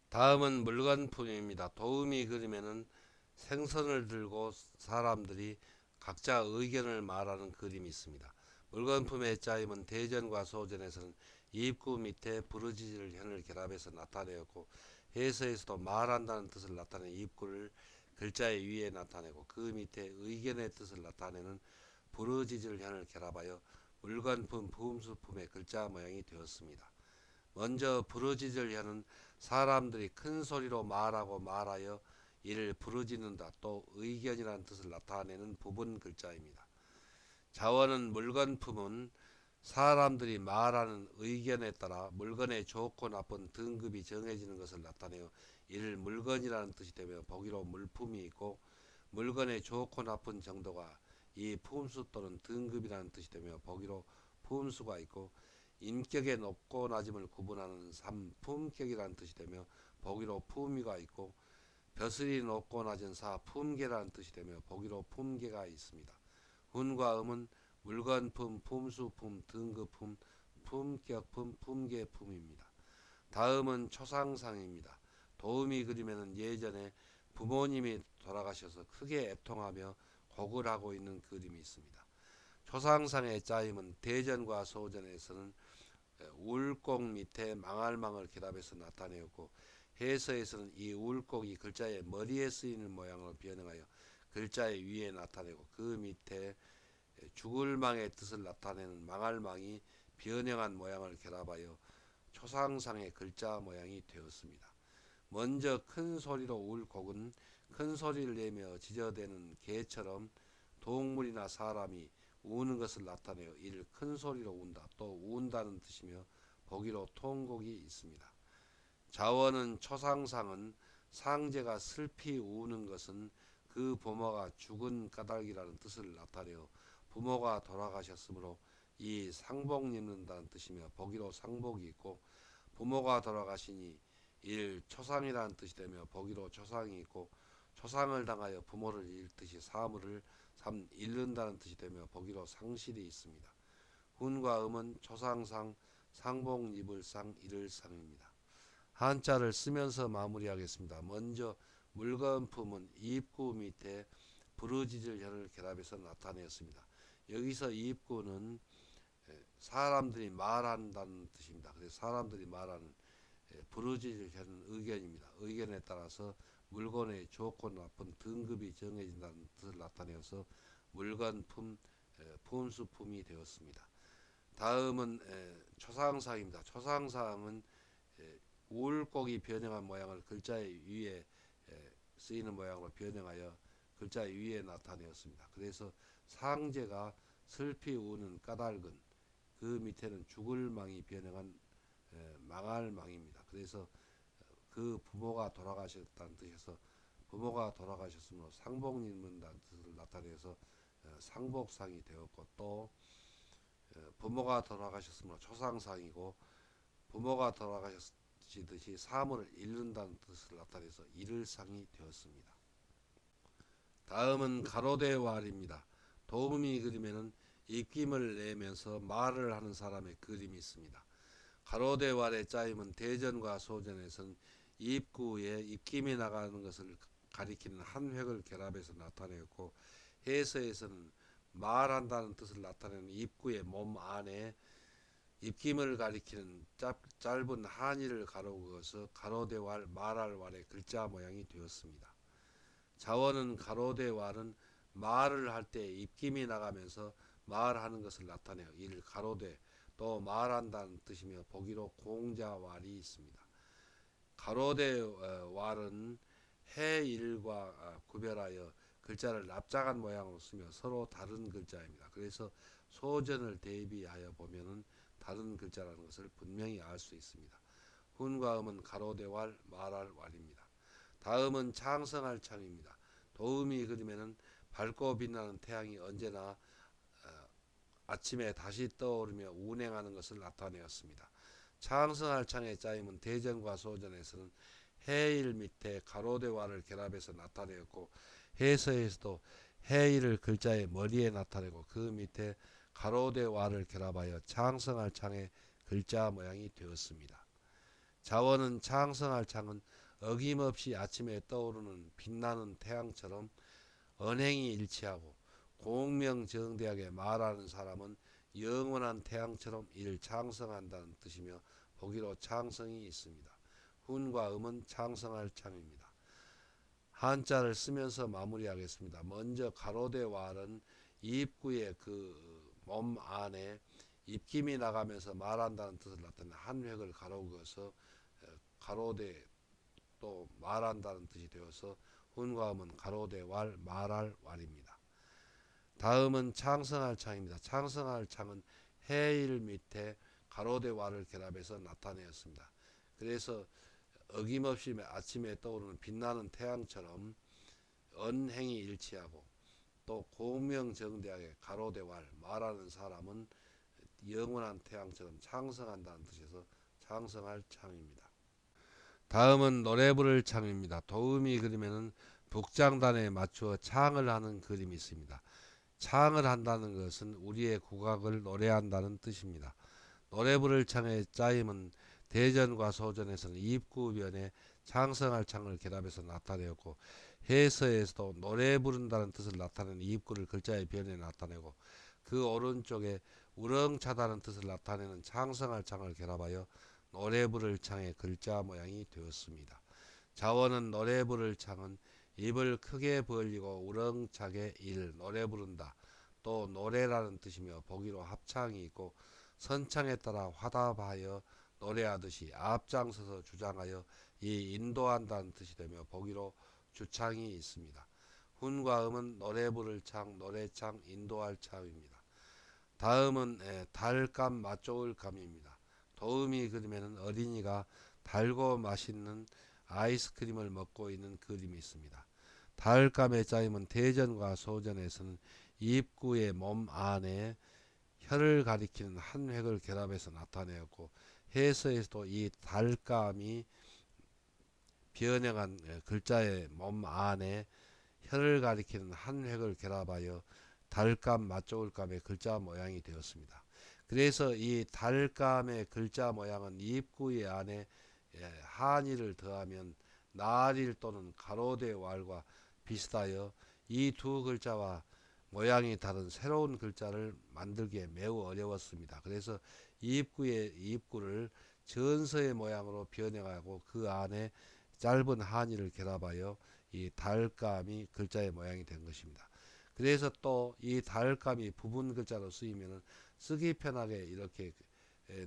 다음은 물건품입니다. 도우미 그림에는 생선을 들고 사람들이 각자 의견을 말하는 그림이 있습니다. 물건품의 짜임은 대전과 소전에서는 입구 밑에 부르짖을 현을 결합해서 나타내었고, 해서에서도 말한다는 뜻을 나타내는 입구를 글자의 위에 나타내고, 그 밑에 의견의 뜻을 나타내는 부르짖을 현을 결합하여 물건품 부음수품의 글자 모양이 되었습니다. 먼저 부르짖을 혀는 사람들이 큰 소리로 말하고 말하여 이를 부르짖는다, 또 의견이라는 뜻을 나타내는 부분 글자입니다. 자원은 물건품은 사람들이 말하는 의견에 따라 물건의 좋고 나쁜 등급이 정해지는 것을 나타내어 이를 물건이라는 뜻이 되며, 보기로 물품이 있고, 물건의 좋고 나쁜 정도가 이 품수 또는 등급이라는 뜻이 되며, 보기로 품수가 있고, 인격의 높고 낮음을 구분하는 삼품격이라는 뜻이 되며, 보기로 품위가 있고, 벼슬이 높고 낮은 사품계라는 뜻이 되며, 보기로 품계가 있습니다. 훈과 음은 물건품, 품수품, 등급품, 품격품, 품계품입니다. 다음은 초상상입니다. 도우미 그림에는 예전에 부모님이 돌아가셔서 크게 애통하며 곡을 하고 있는 그림이 있습니다. 초상상의 짜임은 대전과 소전에서는 울곡 밑에 망할망을 결합해서 나타내었고, 해서에서는 이 울곡이 글자의 머리에 쓰이는 모양으로 변형하여 글자의 위에 나타내고, 그 밑에 죽을망의 뜻을 나타내는 망할망이 변형한 모양을 결합하여 초상상의 글자 모양이 되었습니다. 먼저 큰 소리로 울 곡은 큰 소리를 내며 지저대는 개처럼 동물이나 사람이 우는 것을 나타내어 이를 큰 소리로 운다, 또 운다는 뜻이며, 보기로 통곡이 있습니다. 자원은 초상상은 상제가 슬피 우는 것은 그 부모가 죽은 까닭이라는 뜻을 나타내어 부모가 돌아가셨으므로 이 상복 입는다는 뜻이며, 보기로 상복이 있고, 부모가 돌아가시니 일 초상이라는 뜻이 되며, 보기로 초상이 있고, 초상을 당하여 부모를 잃듯이 사물을 잃는다는 뜻이 되며, 보기로 상실이 있습니다. 훈과 음은 초상상, 상복 입을 상, 잃을 상입니다. 한자를 쓰면서 마무리하겠습니다. 먼저 물건품은 입구 밑에 부르짖을 혀를 결합해서 나타내었습니다. 여기서 입구는 사람들이 말한다는 뜻입니다. 그래서 사람들이 말하는 부르짖을 혀는 의견입니다. 의견에 따라서 물건의 좋고 나쁜 등급이 정해진다는 뜻을 나타내어서 물건품, 품수품이 되었습니다. 다음은 초상상입니다. 초상상은 울곡이 변형한 모양을 글자의 위에 쓰이는 모양으로 변형하여 글자의 위에 나타내었습니다. 그래서 상제가 슬피 우는 까닭은, 그 밑에는 죽을 망이 변형한 망할 망입니다. 그래서 그 부모가 돌아가셨다는 뜻에서 부모가 돌아가셨으므로 상복 입는다는 뜻을 나타내서 상복상이 되었고, 또 부모가 돌아가셨으므로 초상상이고, 부모가 돌아가시듯이 사물을 잃는다는 뜻을 나타내서 잃을상이 되었습니다. 다음은 가로대왈입니다. 도우미 그림에는 입김을 내면서 말을 하는 사람의 그림이 있습니다. 가로대왈의 짜임은 대전과 소전에서는 입구에 입김이 나가는 것을 가리키는 한 획을 결합해서 나타내었고, 해서에서는 말한다는 뜻을 나타내는 입구의 몸 안에 입김을 가리키는 짧은 한의를 가로그어서 가로대왈, 말할 왈의 글자 모양이 되었습니다. 자원은 가로대왈은 말을 할 때 입김이 나가면서 말하는 것을 나타내어 이를 가로대, 또 말한다는 뜻이며, 보기로 공자왈이 있습니다. 가로대왈은 해일과 구별하여 글자를 납작한 모양으로 쓰며 서로 다른 글자입니다. 그래서 소전을 대비하여 보면은 다른 글자라는 것을 분명히 알 수 있습니다. 훈과 음은 가로대왈, 말할 왈입니다. 다음은 창성할 창입니다. 도우미 그림에는 밝고 빛나는 태양이 언제나 아침에 다시 떠오르며 운행하는 것을 나타내었습니다. 창성할 창의 짜임은 대전과 소전에서는 해일 밑에 가로대왈을 결합해서 나타내었고, 해서에서도 해일을 글자의 머리에 나타내고, 그 밑에 가로대왈을 결합하여 창성할 창의 글자 모양이 되었습니다. 자원은 창성할 창은 어김없이 아침에 떠오르는 빛나는 태양처럼 언행이 일치하고 공명정대하게 말하는 사람은 영원한 태양처럼 이를 창성한다는 뜻이며 보기로 창성이 있습니다. 훈과 음은 창성할 창입니다. 한자를 쓰면서 마무리하겠습니다. 먼저 가로대 왈은 입구의 그 몸 안에 입김이 나가면서 말한다는 뜻을 나타내는 한 획을 가로 그어서 가로대 또 말한다는 뜻이 되어서 훈과 음은 가로대 왈 말할 왈입니다. 다음은 창성할 창입니다. 창성할 창은 해일 밑에 가로대 왈을 결합해서 나타내었습니다. 그래서 어김없이 아침에 떠오르는 빛나는 태양처럼 언행이 일치하고 또 공명정대하게 가로대 왈 말하는 사람은 영원한 태양처럼 창성한다는 뜻에서 창성할 창입니다. 다음은 노래 부를 창입니다. 도우미 그림에는 북장단에 맞추어 창을 하는 그림이 있습니다. 창을 한다는 것은 우리의 국악을 노래한다는 뜻입니다. 노래 부를 창의 짜임은 대전과 소전에서는 입구변에 창성할 창을 결합해서 나타내었고 해서에서도 노래 부른다는 뜻을 나타내는 입구를 글자의 변에 나타내고 그 오른쪽에 우렁차다는 뜻을 나타내는 창성할 창을 결합하여 노래 부를 창의 글자 모양이 되었습니다. 자원은 노래 부를 창은 입을 크게 벌리고 우렁차게 노래 부른다. 또 노래라는 뜻이며 보기로 합창이 있고 선창에 따라 화답하여 노래하듯이 앞장서서 주장하여 이 인도한다는 뜻이 되며 보기로 주창이 있습니다. 훈과 음은 노래 부를 창, 노래창, 인도할 창입니다. 다음은 달감, 맛좋을 감입니다. 도우미 그림에는 어린이가 달고 맛있는 아이스크림을 먹고 있는 그림이 있습니다. 달감의 짜임은 대전과 소전에서는 입구의 몸 안에 혀를 가리키는 한 획을 결합해서 나타내었고 해서에서도 이 달감이 변형한 글자의 몸 안에 혀를 가리키는 한 획을 결합하여 달감, 맛좋을감의 글자 모양이 되었습니다. 그래서 이 달감의 글자 모양은 입구의 안에 한이를 더하면 나릴 또는 가로대 왈과 비슷하여 이 두 글자와 모양이 다른 새로운 글자를 만들기에 매우 어려웠습니다. 그래서 입구를 전서의 모양으로 변형하고 그 안에 짧은 한이를 결합하여 이 달감이 글자의 모양이 된 것입니다. 그래서 또 이 달감이 부분 글자로 쓰이면 쓰기 편하게 이렇게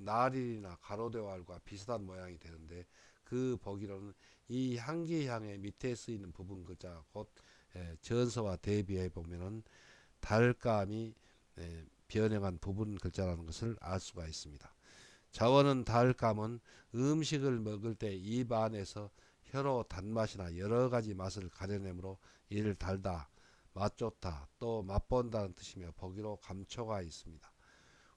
나릴이나 가로대왈과 비슷한 모양이 되는데 그 보기로는 이 향기향의 밑에 쓰이는 부분 글자 곧 전서와 대비해 보면은 달감이 변형한 부분 글자라는 것을 알 수가 있습니다. 자원은 달감은 음식을 먹을 때 입 안에서 혀로 단맛이나 여러 가지 맛을 가려내므로 이를 달다, 맛 좋다, 또 맛본다는 뜻이며 보기로 감초가 있습니다.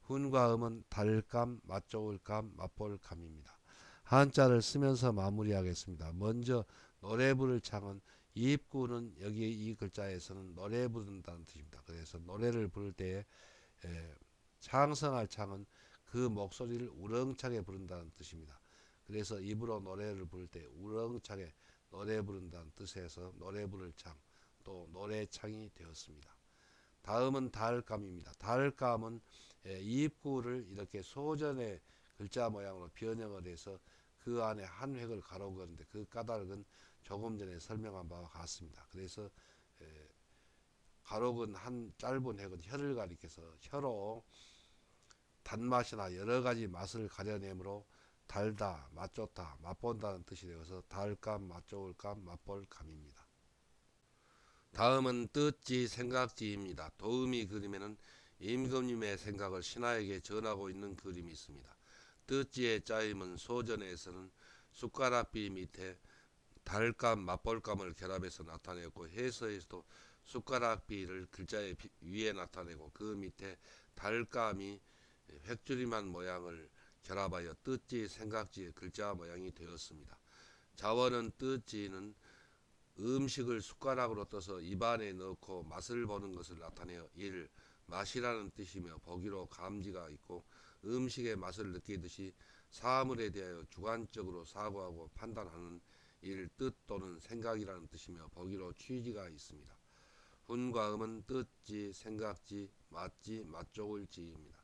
훈과 음은 달감, 맛 좋을 감, 맛볼 감입니다. 한자를 쓰면서 마무리하겠습니다. 먼저 노래 부를 창은 입구는 여기 이 글자에서는 노래 부른다는 뜻입니다. 그래서 노래를 부를 때에 창성할 창은 그 목소리를 우렁차게 부른다는 뜻입니다. 그래서 입으로 노래를 부를 때 우렁차게 노래 부른다는 뜻에서 노래 부를 창, 또 노래창이 되었습니다. 다음은 달감입니다. 달감은 입구를 이렇게 소전의 글자 모양으로 변형을 해서 그 안에 한 획을 가로 그었는데 그 까닭은 조금 전에 설명한 바와 같습니다. 그래서 가로 그은 한 짧은 획은 혀를 가리켜서 혀로 단맛이나 여러 가지 맛을 가려내므로 달다, 맛 좋다, 맛본다는 뜻이 되어서 달감, 맛 좋을 감, 맛볼 감입니다. 다음은 뜻지, 생각지입니다. 도우미 그림에는 임금님의 생각을 신하에게 전하고 있는 그림이 있습니다. 뜻지의 짜임은 소전에서는 숟가락비 밑에 달감, 맛볼감을 결합해서 나타내었고 해서에서도 숟가락비를 글자의 위에 나타내고 그 밑에 달감이 획줄임한 모양을 결합하여 뜻지, 생각지의 글자 모양이 되었습니다. 자원은 뜻지는 음식을 숟가락으로 떠서 입안에 넣고 맛을 보는 것을 나타내어 맛이라는 뜻이며 보기로 감지가 있고 음식의 맛을 느끼듯이 사물에 대하여 주관적으로 사고하고 판단하는 일, 뜻 또는 생각이라는 뜻이며 보기로 취지가 있습니다. 훈과 음은 뜻지, 생각지, 맞지, 맞쪽을지입니다.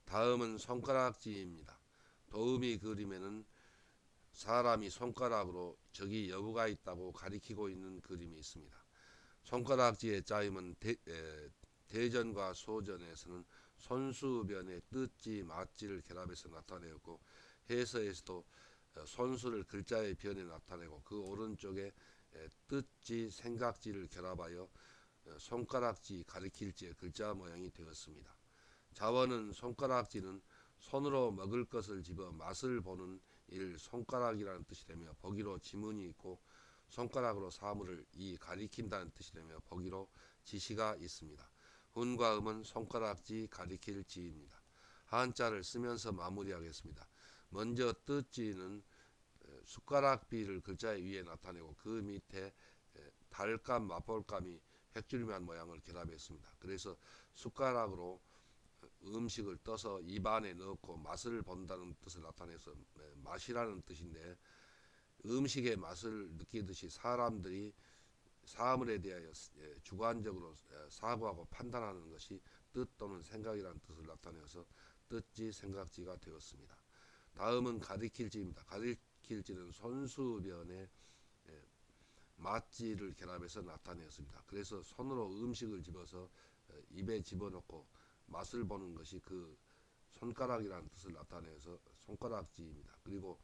다음은 손가락지입니다. 도음이 그림에는 사람이 손가락으로 저기 여부가 있다고 가리키고 있는 그림이 있습니다. 손가락지의 짜임은 대전과 소전에서는 손수변의 뜻지, 맞지를 결합해서 나타내었고 해서에서도 손수를 글자의 변에 나타내고 그 오른쪽에 뜻지, 생각지를 결합하여 손가락지, 가리킬지의 글자 모양이 되었습니다. 자원은 손가락지는 손으로 먹을 것을 집어 맛을 보는 일, 손가락이라는 뜻이 되며 보기로 지문이 있고 손가락으로 사물을 가리킨다는 뜻이 되며 보기로 지시가 있습니다. 훈과 음은 손가락지, 가리킬 지입니다. 한자를 쓰면서 마무리하겠습니다. 먼저 뜻지는 숟가락비를 글자 위에 나타내고 그 밑에 달감, 맛볼감이 획줄만 모양을 결합했습니다. 그래서 숟가락으로 음식을 떠서 입안에 넣고 맛을 본다는 뜻을 나타내서 맛이라는 뜻인데, 음식의 맛을 느끼듯이 사람들이 사물에 대하여 주관적으로 사고하고 판단하는 것이 뜻 또는 생각이라는 뜻을 나타내어서 뜻지, 생각지가 되었습니다. 다음은 가리킬지입니다. 가리킬지는 손수변에 맛지를 결합해서 나타내었습니다. 그래서 손으로 음식을 집어서 입에 집어넣고 맛을 보는 것이 그 손가락이라는 뜻을 나타내서 손가락지입니다. 그리고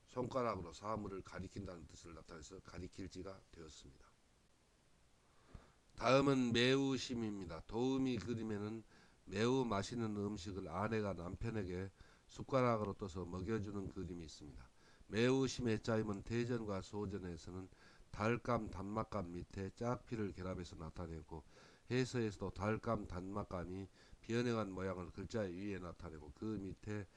손가락으로 사물을 가리킨다는 뜻을 나타내서 가리킬지가 되었습니다. 다음은 매우심입니다. 도우미 그림에는 매우 맛있는 음식을 아내가 남편에게 숟가락으로 떠서 먹여주는 그림이 있습니다. 매우심의 짜임은 대전과 소전에서는 달감, 단맛감 밑에 짝피를 결합해서 나타내고 해서에서도 달감, 단맛감이 변형한 모양을 글자 위에 나타내고 그 밑에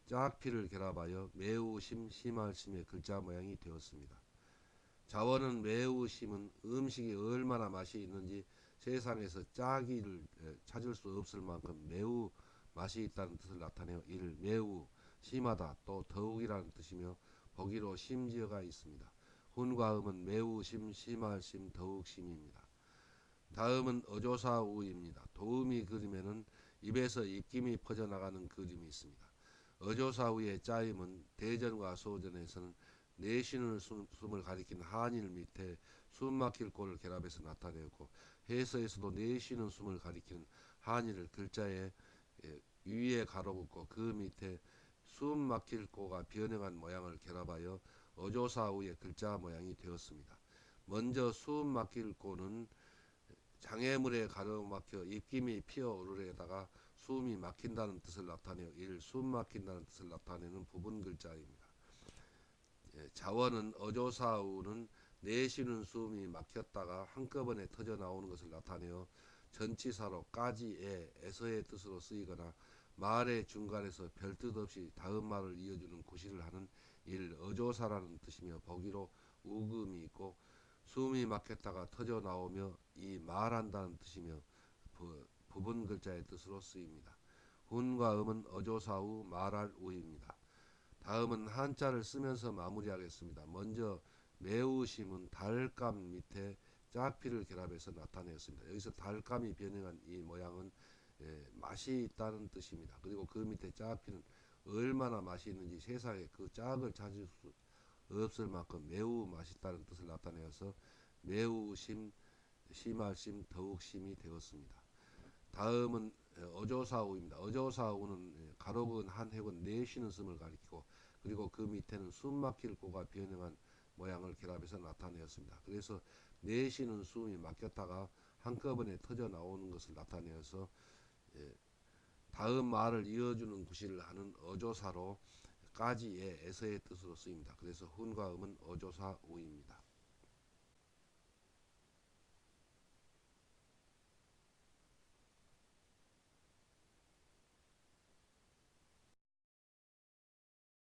짝피를 결합하여 매우심, 심할심의 글자 모양이 되었습니다. 자원은 매우심은 음식이 얼마나 맛이 있는지 세상에서 짜기를 찾을 수 없을 만큼 매우 맛이 있다는 뜻을 나타내어 이를 매우 심하다 또 더욱이라는 뜻이며 보기로 심지어가 있습니다. 훈과 음은 매우심, 심할심, 더욱심입니다. 다음은 어조사우입니다. 도음이 그림에는 입에서 입김이 퍼져나가는 그림이 있습니다. 어조사우의 짜임은 대전과 소전에서는 내쉬는 숨을 가리킨 한일 밑에 숨 막힐 꼴을 결합해서 나타내었고 해서에서도 내쉬는 숨을 가리키는 한일을 글자에 위에 가로긋고 그 밑에 숨 막힐 꼬가 변형한 모양을 결합하여 어조사우의 글자 모양이 되었습니다. 먼저 숨 막힐 꼬는 장애물에 가로막혀 입김이 피어오르려다가 숨이 막힌다는 뜻을 나타내어 이를 숨 막힌다는 뜻을 나타내는 부분 글자입니다. 자원은 어조사우는 내쉬는 숨이 막혔다가 한꺼번에 터져 나오는 것을 나타내어 전치사로 까지에 에서의 뜻으로 쓰이거나 말의 중간에서 별뜻 없이 다음 말을 이어주는 구실을 하는 일 어조사라는 뜻이며 보기로 우금이 있고 숨이 막혔다가 터져 나오며 이 말한다는 뜻이며 부분 글자의 뜻으로 쓰입니다. 훈과 음은 어조사우 말할 우입니다. 다음은 한자를 쓰면서 마무리하겠습니다. 먼저 매우심은 달감 밑에 짝피를 결합해서 나타내었습니다. 여기서 달감이 변형한 이 모양은 맛이 있다는 뜻입니다. 그리고 그 밑에 짝피는 얼마나 맛이 있는지 세상에 그 짝을 찾을 수 없을 만큼 매우 맛있다는 뜻을 나타내어서 매우심, 심할심, 더욱심이 되었습니다. 다음은 어조사우입니다. 어조사우는 가로근 한 획은 내쉬는 숨을 가리키고 그리고 그 밑에는 숨 막힐 꼬가 변형한 모양을 결합해서 나타내었습니다. 그래서 내쉬는 숨이 막혔다가 한꺼번에 터져 나오는 것을 나타내어서 다음 말을 이어주는 구실을 하는 어조사로 까지의 에서의 뜻으로 쓰입니다. 그래서 훈과 음은 어조사우입니다.